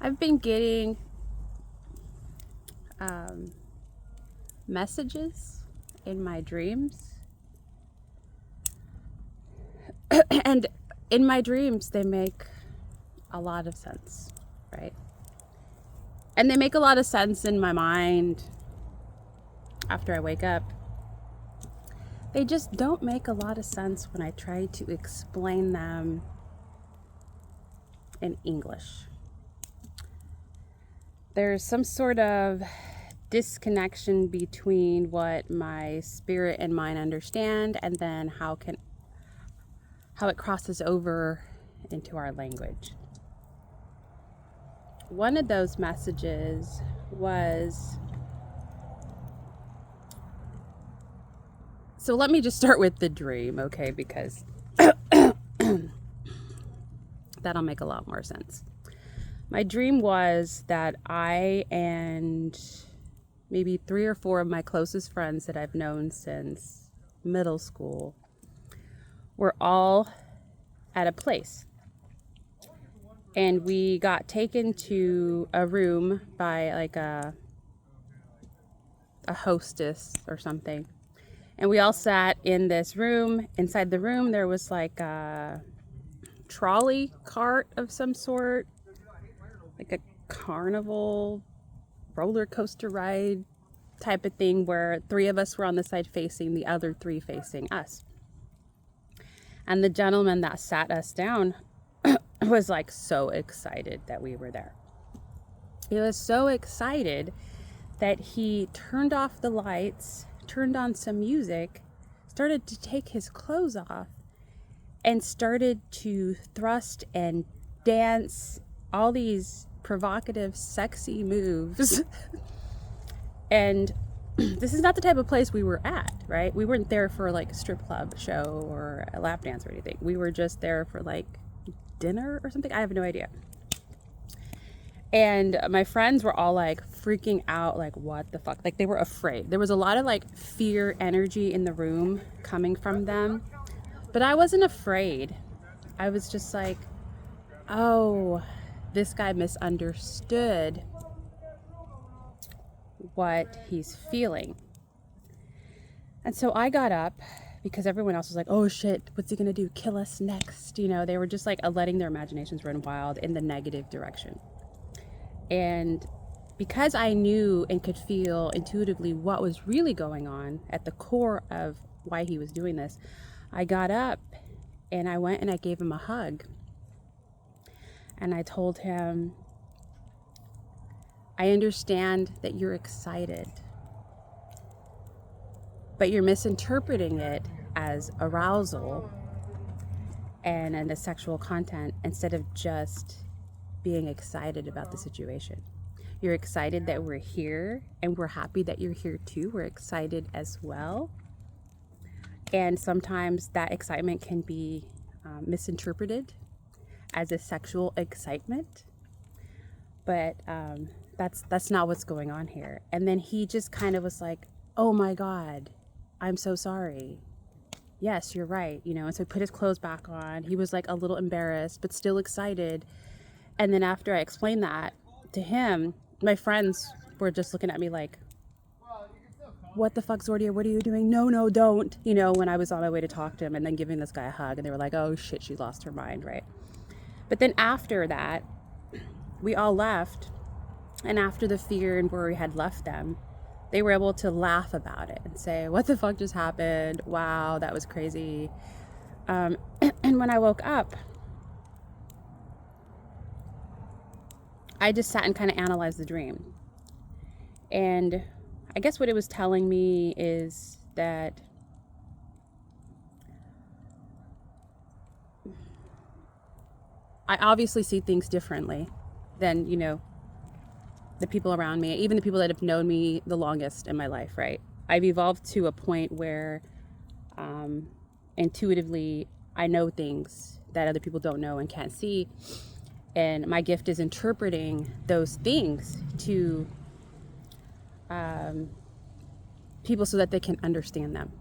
I've been getting messages in my dreams. And in my dreams, they make a lot of sense, right? And they make a lot of sense in my mind after I wake up. They just don't make a lot of sense when I try to explain them in English. There's some sort of disconnection between what my spirit and mind understand and then how it crosses over into our language. One of those messages was, so let me just start with the dream, okay, because that'll make a lot more sense. My dream was that I and maybe 3 or 4 of my closest friends that I've known since middle school were all at a place. And we got taken to a room by like a hostess or something. And we all sat in this room. Inside the room, there was like a trolley cart of some sort, like a carnival roller coaster ride type of thing where 3 of us were on the side facing the other 3 facing us. And the gentleman that sat us down was like so excited that we were there. He was so excited that he turned off the lights, turned on some music, started to take his clothes off, and started to thrust and dance all these provocative, sexy moves. And this is not the type of place we were at, right? We weren't there for like a strip club show or a lap dance or anything. We were just there for like dinner or something. I have no idea. And my friends were all like freaking out, like, what the fuck? Like, they were afraid. There was a lot of like fear energy in the room coming from them. But I wasn't afraid. I was just like, oh, this guy misunderstood what he's feeling. And so I got up because everyone else was like, oh shit, what's he gonna do? Kill us next? You know, they were just like letting their imaginations run wild in the negative direction. And because I knew and could feel intuitively what was really going on at the core of why he was doing this, I got up and I went and I gave him a hug. And I told him, I understand that you're excited, but you're misinterpreting it as arousal and the sexual content instead of just being excited about the situation. You're excited that we're here and we're happy that you're here too. We're excited as well. And sometimes that excitement can be misinterpreted as a sexual excitement, but that's not what's going on here. And then he just kind of was like, oh my God, I'm so sorry. Yes, you're right. You know, and so he put his clothes back on. He was like a little embarrassed, but still excited. And then after I explained that to him, my friends were just looking at me like, what the fuck, Zordia? What are you doing? No, don't. You know, when I was on my way to talk to him and then giving this guy a hug, and they were like, oh shit, she lost her mind, right? But then after that, we all left. And after the fear and worry had left them, they were able to laugh about it and say, what the fuck just happened? Wow, that was crazy. And when I woke up, I just sat and kind of analyzed the dream. And I guess what it was telling me is that I obviously see things differently than, you know, the people around me, even the people that have known me the longest in my life, right? I've evolved to a point where intuitively I know things that other people don't know and can't see. And my gift is interpreting those things to people so that they can understand them,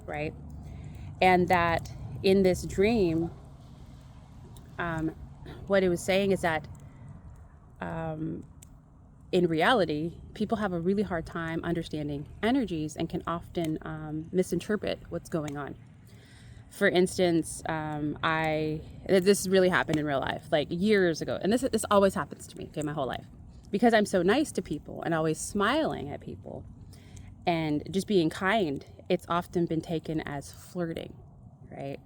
right? And that in this dream, what it was saying is that in reality, people have a really hard time understanding energies and can often misinterpret what's going on. For instance, this really happened in real life, like years ago, and this always happens to me, okay, my whole life, because I'm so nice to people and always smiling at people and just being kind. It's often been taken as flirting, right?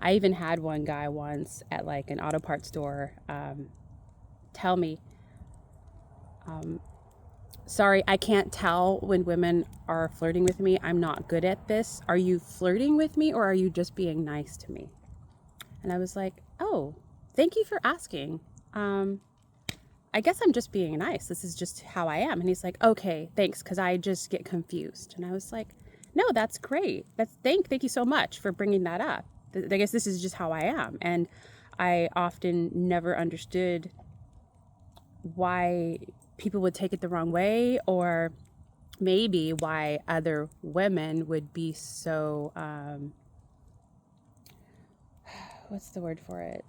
I even had one guy once at like an auto parts store tell me, sorry, I can't tell when women are flirting with me. I'm not good at this. Are you flirting with me or are you just being nice to me? And I was like, oh, thank you for asking. I guess I'm just being nice. This is just how I am. And he's like, okay, thanks, because I just get confused. And I was like, no, that's great. Thank you so much for bringing that up. I guess this is just how I am. And I often never understood why people would take it the wrong way, or maybe why other women would be so, what's the word for it?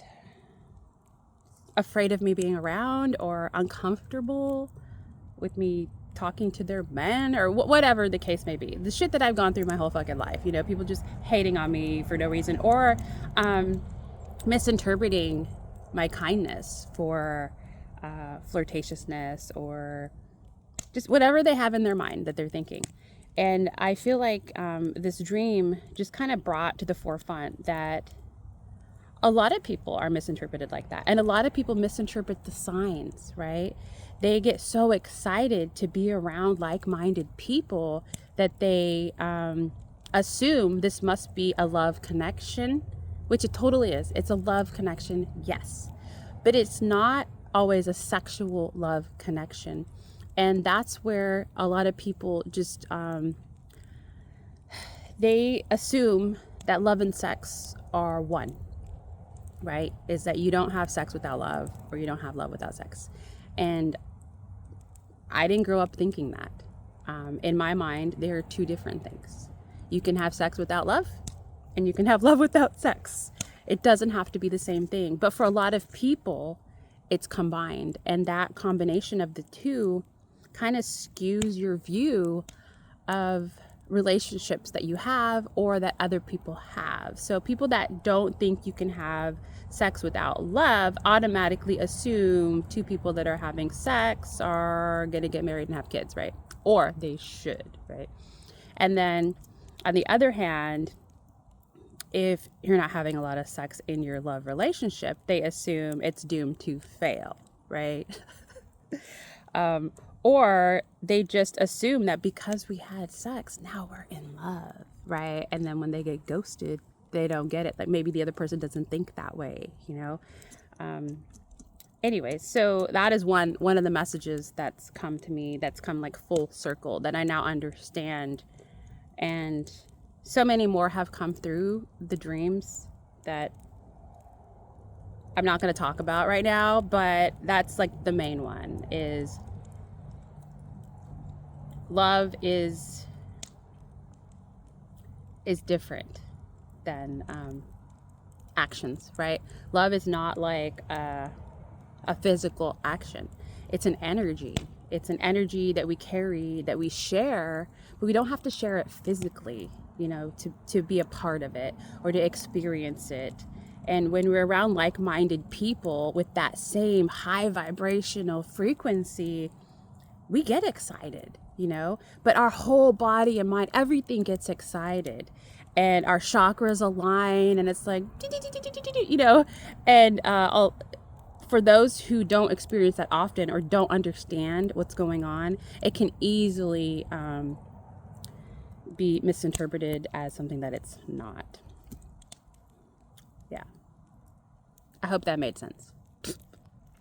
Afraid of me being around or uncomfortable with me talking to their men, or whatever the case may be. The shit that I've gone through my whole fucking life, you know, people just hating on me for no reason, or misinterpreting my kindness for flirtatiousness, or just whatever they have in their mind that they're thinking. And I feel like this dream just kind of brought to the forefront that a lot of people are misinterpreted like that. And a lot of people misinterpret the signs, right? They get so excited to be around like-minded people that they assume this must be a love connection, which it totally is. It's a love connection, yes. But it's not always a sexual love connection. And that's where a lot of people just, they assume that love and sex are one, right? Is that you don't have sex without love, or you don't have love without sex. And I didn't grow up thinking that. In my mind, there are two different things. You can have sex without love, and you can have love without sex. It doesn't have to be the same thing. But for a lot of people, it's combined. And that combination of the two kind of skews your view of relationships that you have or that other people have. So people that don't think you can have sex without love automatically assume two people that are having sex are going to get married and have kids, right? Or they should, right? And then on the other hand, if you're not having a lot of sex in your love relationship, they assume it's doomed to fail, right? Or they just assume that because we had sex, now we're in love, right? And then when they get ghosted, they don't get it. Like maybe the other person doesn't think that way, you know? Anyways, so that is one of the messages that's come to me, that's come like full circle, that I now understand. And so many more have come through the dreams that I'm not going to talk about right now, but that's like the main one is love is different than actions, right? Love is not like a physical action. It's an energy. It's an energy that we carry, that we share, but we don't have to share it physically, you know, to be a part of it or to experience it. And when we're around like-minded people with that same high vibrational frequency, we get excited, you know, but our whole body and mind, everything gets excited, and our chakras align, and it's like, you know, and for those who don't experience that often or don't understand what's going on, it can easily be misinterpreted as something that it's not. Yeah. I hope that made sense.